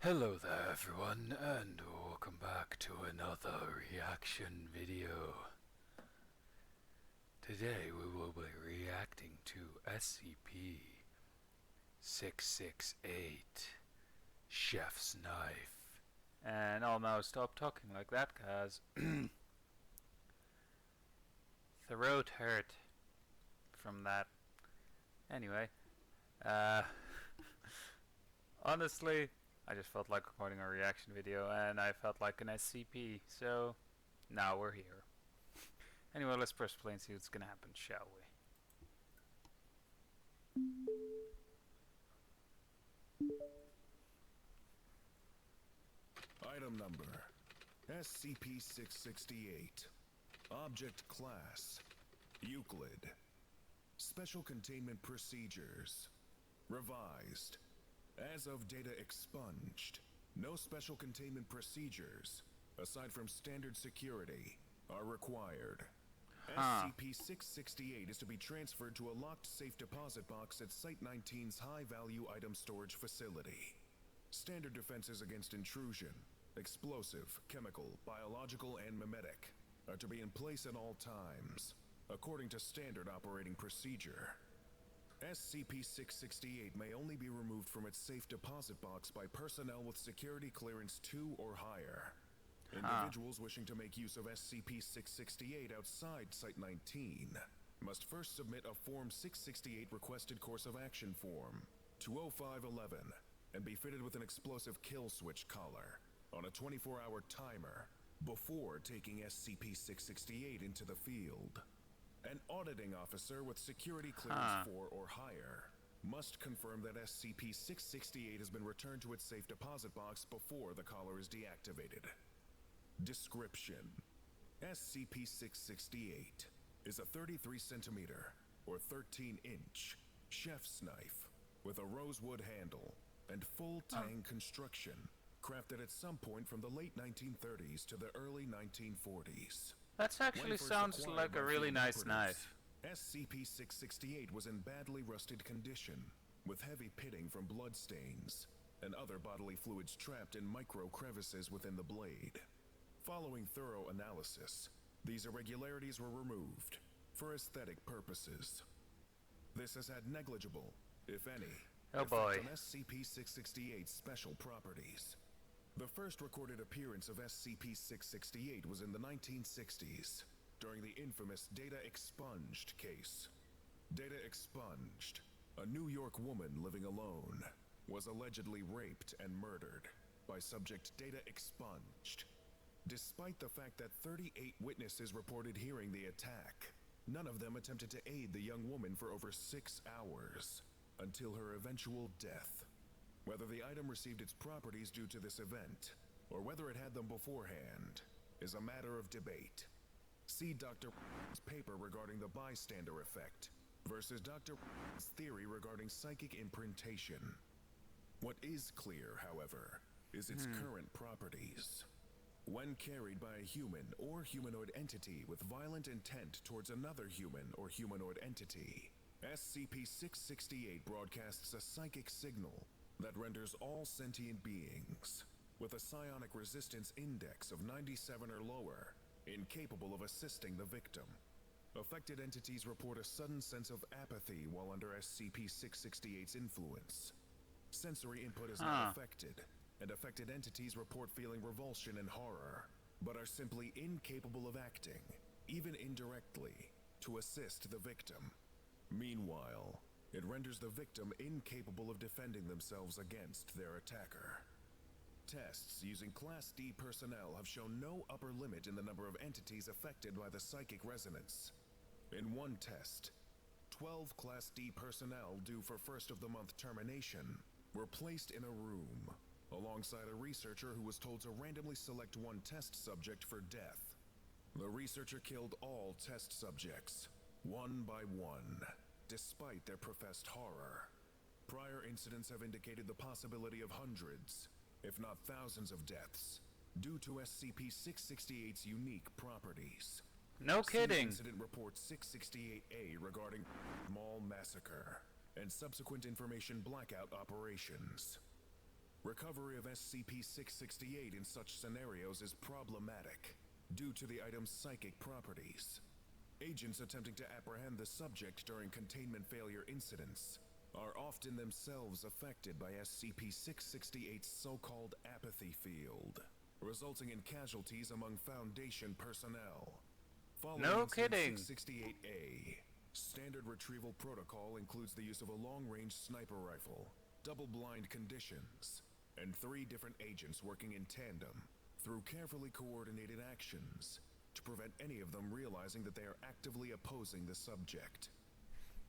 Hello there everyone, and welcome back to another reaction video. Today we will be reacting to SCP-668, Chef's Knife. And I'll now stop talking like that, cause throat hurt from that. Anyway, honestly, I just felt like recording a reaction video, and I felt like an SCP, so now we're here. Anyway, let's press play and see what's gonna happen, shall we? Item number SCP-668. Object Class Euclid. Special Containment Procedures Revised. As of data expunged, no special containment procedures, aside from standard security, are required. SCP-668 is to be transferred to a locked safe deposit box at Site-19's high-value item storage facility. Standard defenses against intrusion, explosive, chemical, biological, and mimetic, are to be in place at all times, according to standard operating procedure. SCP-668 may only be removed from its safe deposit box by personnel with security clearance 2 or higher. Individuals wishing to make use of SCP-668 outside Site-19 must first submit a Form 668 Requested Course of Action Form 20511 and be fitted with an explosive kill switch collar on a 24-hour timer before taking SCP-668 into the field. An auditing officer with security clearance 4 or higher must confirm that SCP-668 has been returned to its safe deposit box before the collar is deactivated. Description: SCP-668 is a 33cm or 13-inch chef's knife with a rosewood handle and full tang construction, crafted at some point from the late 1930s to the early 1940s. That actually sounds like a really nice knife. SCP-668 was in badly rusted condition, with heavy pitting from bloodstains and other bodily fluids trapped in micro crevices within the blade. Following thorough analysis, these irregularities were removed for aesthetic purposes. This has had negligible, if any, effect on SCP-668's special properties. The first recorded appearance of SCP-668 was in the 1960s, during the infamous Data Expunged case. Data Expunged, a New York woman living alone, was allegedly raped and murdered by subject Data Expunged. Despite the fact that 38 witnesses reported hearing the attack, none of them attempted to aid the young woman for over 6 hours, until her eventual death. Whether the item received its properties due to this event, or whether it had them beforehand, is a matter of debate. See Dr. paper regarding the bystander effect versus Dr. theory regarding psychic imprintation. What is clear, however, is its current properties. When carried by a human or humanoid entity with violent intent towards another human or humanoid entity, SCP-668 broadcasts a psychic signal that renders all sentient beings with a psionic resistance index of 97 or lower incapable of assisting the victim. Affected entities report a sudden sense of apathy while under SCP-668's influence. Sensory input is not affected, and affected entities report feeling revulsion and horror, but are simply incapable of acting, even indirectly, to assist the victim. Meanwhile, it renders the victim incapable of defending themselves against their attacker. Tests using Class D personnel have shown no upper limit in the number of entities affected by the psychic resonance. In one test, 12 Class D personnel due for first-of-the-month termination were placed in a room, alongside a researcher who was told to randomly select one test subject for death. The researcher killed all test subjects, one by one, despite their professed horror. Prior incidents have indicated the possibility of hundreds, if not thousands of deaths, due to SCP-668's unique properties. No kidding! Incident Report 668A regarding Mall Massacre and subsequent information blackout operations. Recovery of SCP-668 in such scenarios is problematic due to the item's psychic properties. Agents attempting to apprehend the subject during containment failure incidents are often themselves affected by SCP-668's so-called apathy field, resulting in casualties among Foundation personnel. Following No Incident kidding. 668A, standard retrieval protocol includes the use of a long-range sniper rifle, double-blind conditions, and 3 different agents working in tandem through carefully coordinated actions to prevent any of them realizing that they are actively opposing the subject.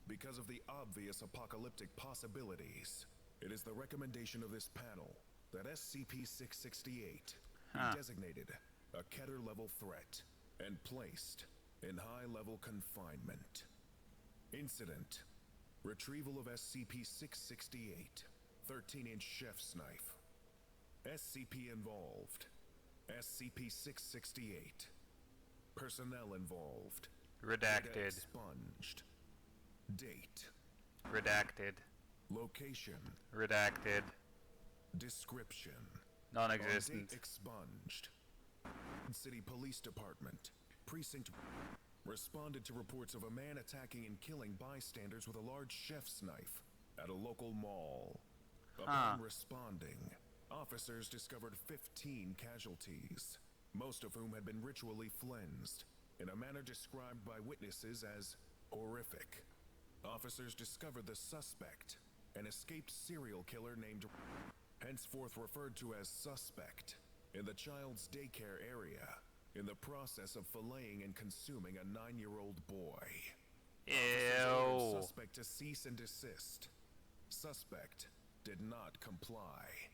Because of the obvious apocalyptic possibilities, it is the recommendation of this panel that SCP-668 be designated a Keter-level threat and placed in high-level confinement. Incident: retrieval of SCP-668, 13-inch chef's knife. SCP involved: SCP-668. Personnel involved: Redacted. expunged. Date: Redacted. location: Redacted. description: Non-existent. on date expunged. City Police Department, Precinct responded to reports of a man attacking and killing bystanders with a large chef's knife at a local mall. Upon responding, officers discovered 15 casualties, most of whom had been ritually cleansed in a manner described by witnesses as horrific. Officers discovered the suspect, an escaped serial killer named, henceforth referred to as Suspect, in the child's daycare area, in the process of filleting and consuming a 9-year-old boy. Officers ordered Ew. Suspect to cease and desist. Suspect did not comply.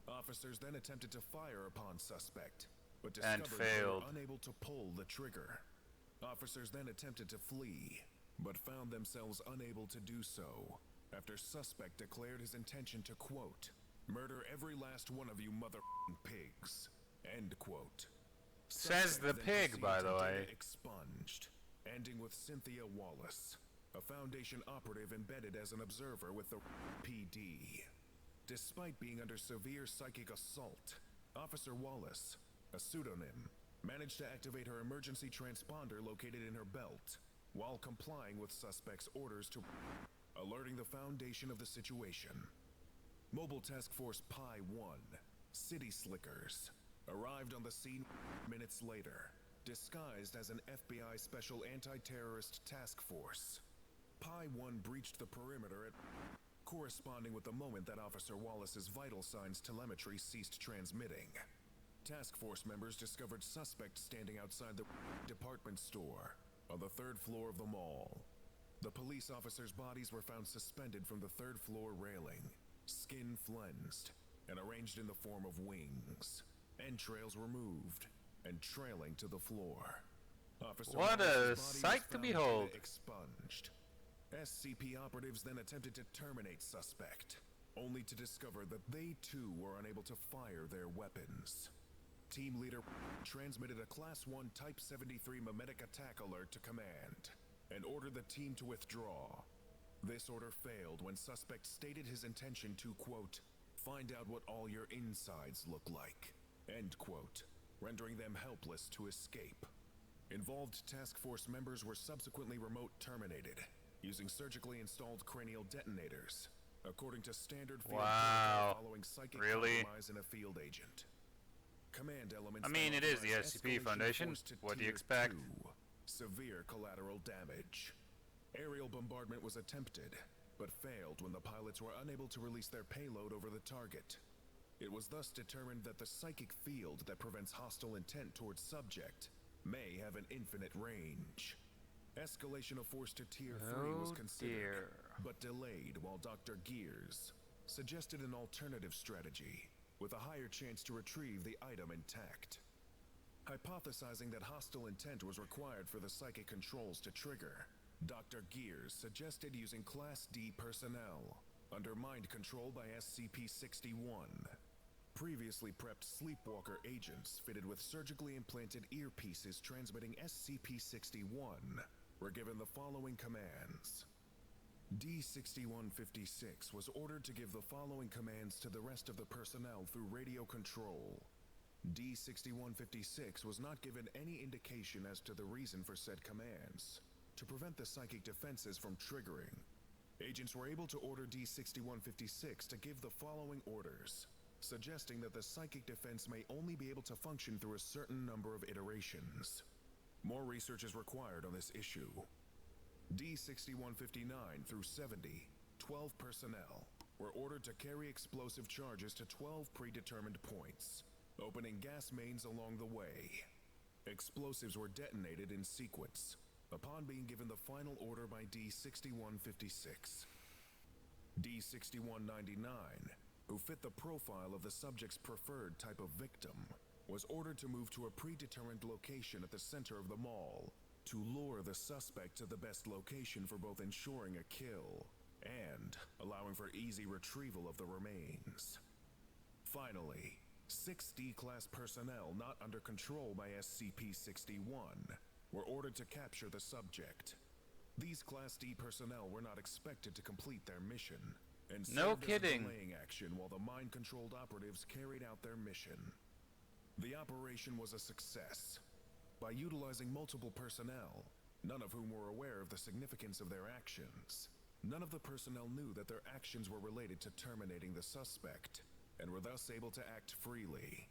Officers then attempted to fire upon Suspect, but And discovered they failed. were unable to pull the trigger. Officers then attempted to flee, but found themselves unable to do so after Suspect declared his intention to, quote, murder every last one of you mother***ing pigs, end quote. Says the Suspect then pig, by the proceeded to way. get expunged, ending with Cynthia Wallace, a Foundation operative embedded as an observer with the PD. Despite being under severe psychic assault, Officer Wallace, a pseudonym, managed to activate her emergency transponder located in her belt while complying with Suspect's orders to alerting the Foundation of the situation. Mobile Task Force Pi 1, City Slickers, arrived on the scene minutes later, disguised as an FBI Special Anti-Terrorist Task Force. Pi 1 breached the perimeter at corresponding with the moment that Officer Wallace's vital signs telemetry ceased transmitting. Task Force members discovered Suspect standing outside the department store on the 3rd floor of the mall. The police officers' bodies were found suspended from the 3rd floor railing, skin flensed, and arranged in the form of wings, entrails removed, and trailing to the floor. Officer What a Wallace's body was sight to found behold. expunged. SCP operatives then attempted to terminate Suspect, only to discover that they too were unable to fire their weapons. Team leader transmitted a Class 1 Type 73 memetic attack alert to command and ordered the team to withdraw. This order failed when Suspect stated his intention to, quote, find out what all your insides look like, end quote, rendering them helpless to escape. Involved task force members were subsequently remote terminated, using surgically installed cranial detonators, according to standard field Wow. protocol following psychic Really? compromise in a field agent. Command elements I mean, then it is the authorized SCP escalation Foundation. force to What do you Tier expect? 2, severe collateral damage. Aerial bombardment was attempted, but failed when the pilots were unable to release their payload over the target. It was thus determined that the psychic field that prevents hostile intent towards subject may have an infinite range. Escalation of force to Tier 3 was Oh considered, dear. but delayed while Dr. Gears suggested an alternative strategy with a higher chance to retrieve the item intact. Hypothesizing that hostile intent was required for the psychic controls to trigger, Dr. Gears suggested using Class D personnel under mind control by SCP-61. Previously prepped sleepwalker agents fitted with surgically implanted earpieces transmitting SCP-61 were given the following commands. D-6156 was ordered to give the following commands to the rest of the personnel through radio control. D-6156 was not given any indication as to the reason for said commands. To prevent the psychic defenses from triggering, agents were able to order D-6156 to give the following orders, suggesting that the psychic defense may only be able to function through a certain number of iterations. More research is required on this issue. D-6159 through 70, 12 personnel, were ordered to carry explosive charges to 12 predetermined points, opening gas mains along the way. Explosives were detonated in sequence, upon being given the final order by D-6156. D-6199, who fit the profile of the subject's preferred type of victim, was ordered to move to a predetermined location at the center of the mall to lure the suspect to the best location for both ensuring a kill and allowing for easy retrieval of the remains. Finally, 6 D-Class personnel not under control by SCP-61 were ordered to capture the subject. These Class D personnel were not expected to complete their mission, and served as a delaying action while the mind-controlled operatives carried out their mission. The operation was a success. By utilizing multiple personnel, none of whom were aware of the significance of their actions, none of the personnel knew that their actions were related to terminating the suspect, and were thus able to act freely.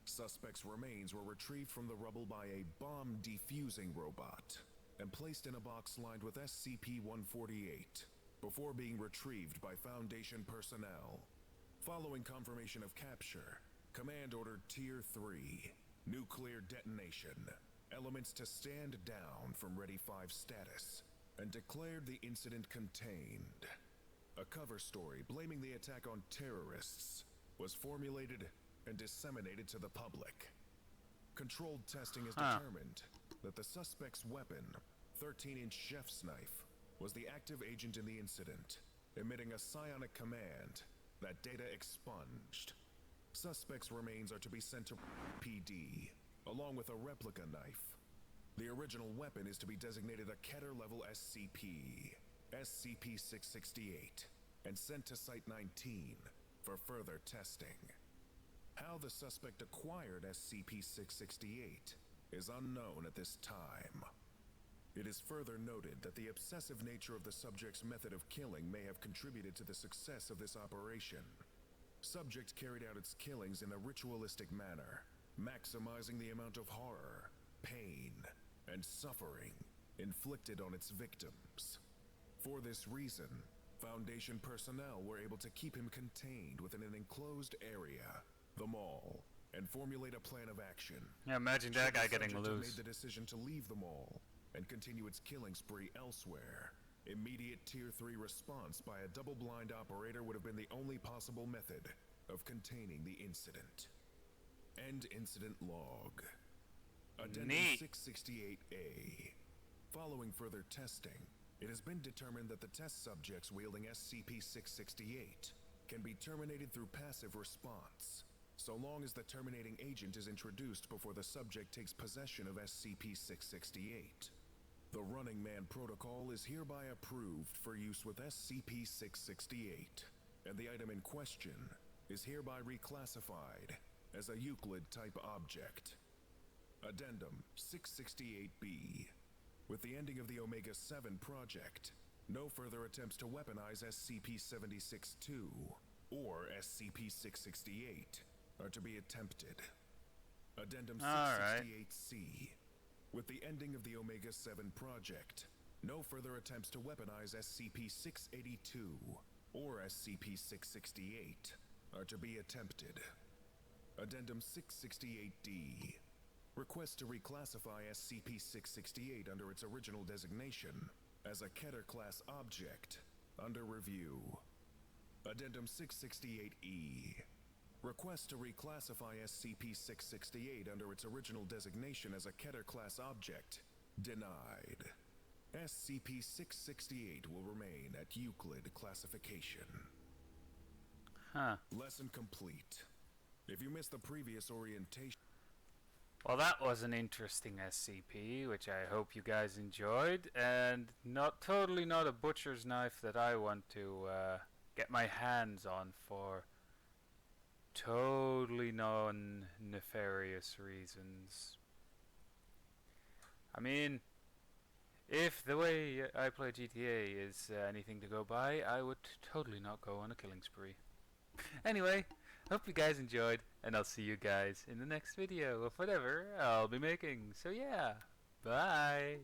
Suspect's remains were retrieved from the rubble by a bomb-defusing robot and placed in a box lined with SCP-148 before being retrieved by Foundation personnel. Following confirmation of capture, Command ordered Tier 3, Nuclear Detonation, elements to stand down from Ready 5 status, and declared the incident contained. A cover story blaming the attack on terrorists was formulated and disseminated to the public. Controlled testing has determined that the suspect's weapon, 13-inch chef's knife, was the active agent in the incident, emitting a psionic command that data expunged. Suspect's remains are to be sent to PD, along with a replica knife. The original weapon is to be designated a Keter-level SCP, SCP-668, and sent to Site 19 for further testing. How the suspect acquired SCP-668 is unknown at this time. It is further noted that the obsessive nature of the subject's method of killing may have contributed to the success of this operation. Subject carried out its killings in a ritualistic manner, maximizing the amount of horror, pain, and suffering inflicted on its victims. For this reason, Foundation personnel were able to keep him contained within an enclosed area, the mall, and formulate a plan of action. Yeah, imagine that guy getting loose. Made the decision to leave the mall and continue its killing spree elsewhere. Immediate Tier 3 response by a double-blind operator would have been the only possible method of containing the incident. End incident log. Addendum 668A. Following further testing, it has been determined that the test subjects wielding SCP-668 can be terminated through passive response, so long as the terminating agent is introduced before the subject takes possession of SCP-668. The Running Man protocol is hereby approved for use with SCP-668, and the item in question is hereby reclassified as a Euclid-type object. Addendum 668B. With the ending of the Omega-7 project, no further attempts to weaponize SCP-76-2 or SCP-668 are to be attempted. Addendum 668C. With the ending of the Omega-7 project, no further attempts to weaponize SCP-682 or SCP-668 are to be attempted. Addendum 668D. Request to reclassify SCP-668 under its original designation as a Keter-class object under review. Addendum 668E. Request to reclassify SCP-668 under its original designation as a Keter-class object denied. SCP-668 will remain at Euclid classification. Lesson complete. If you missed the previous orientation... Well, that was an interesting SCP, which I hope you guys enjoyed, and not a butcher's knife that I want to get my hands on for totally non-nefarious reasons. I mean, if the way I play GTA is anything to go by, I would totally not go on a killing spree. Anyway, hope you guys enjoyed, and I'll see you guys in the next video of whatever I'll be making. So yeah, bye!